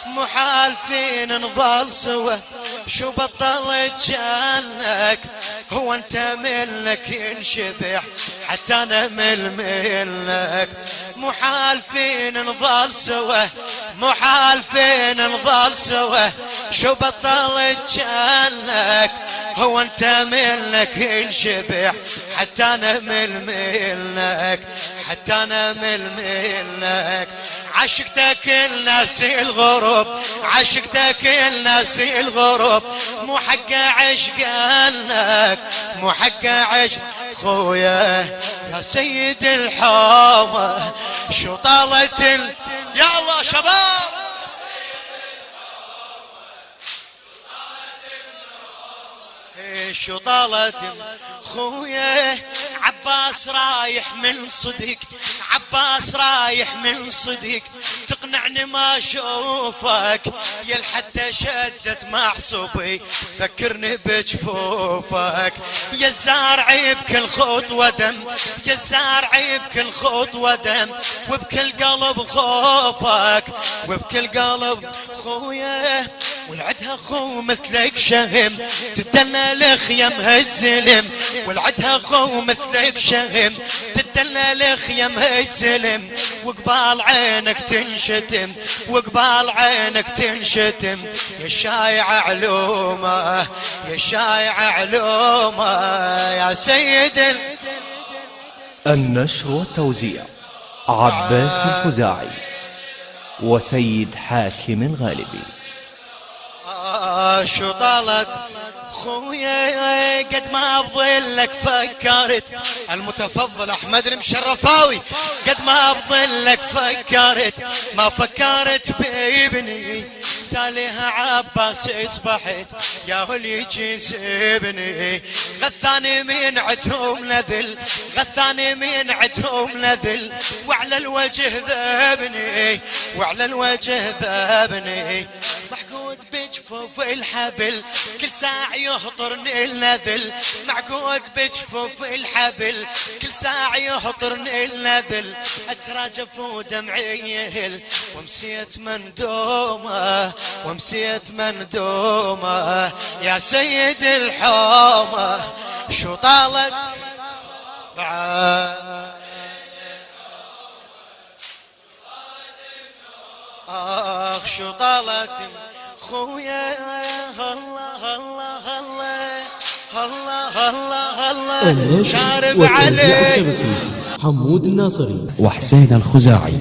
محال فينا نظل سوا، شو بطل جانك؟ هو انت منك ينشبع حتى انا منك. محال فينا نظل سوا، محال فينا نظل سوا، شو بطل جانك؟ هو انت منك ينشبع حتى انا منك، حتى انا منك. عشقتك الناس الغرب، عشقتك الناس الغرب، مو حق عشقانك، مو حق عشق خويا يا سيد الحومة. شو طالت يا الله شباب شو طالت خويا. عباس رايح من صدق، عباس رايح من صدق، تقنعني ما اشوفك يا حتى شدت محصوبي فكرني بجفوفك. يا الزارعي بكل خطوة دم، يا الزارعي بكل خطوة دم، وبكل قلب خوفك، وبكل قلب خويا. ولعدها خو مثلك شهم تدلى لخيم هالزلم، ولعدها خو مثلك شهم تدلى لخيم هالزلم، وقبال عينك تنشتم، وقبال عينك تنشتم. يا شايع علومه، يا شايع علومه يا سيد. النشر والتوزيع عباس الخزاعي وسيد حاكم الغالبي. شو طالت خويا قد ما بظلك فكرت، المتفضل احمد المشرفاوي، قد ما بظلك فكرت ما فكرت بابني، تاليها عباس اصبحت يا اللي يجي زبني. غثاني من عدهم نذل، غثاني من عدهم نذل، وعلى الوجه ذابني، وعلى الوجه ذابني. محقود بجفوف الحبل كل ساعة يهطرني النذل، معقود بجفوف الحبل كل ساعة يهطرني النذل. اتراجف ودمعي يهل ومسيت مندومة، ومسيت مندومة يا سيد الحومة. شو طالت بعد شو طالت خويا. الله الله الله الله الله الله شارب عليك حمود الناصري وحسين الخزاعي.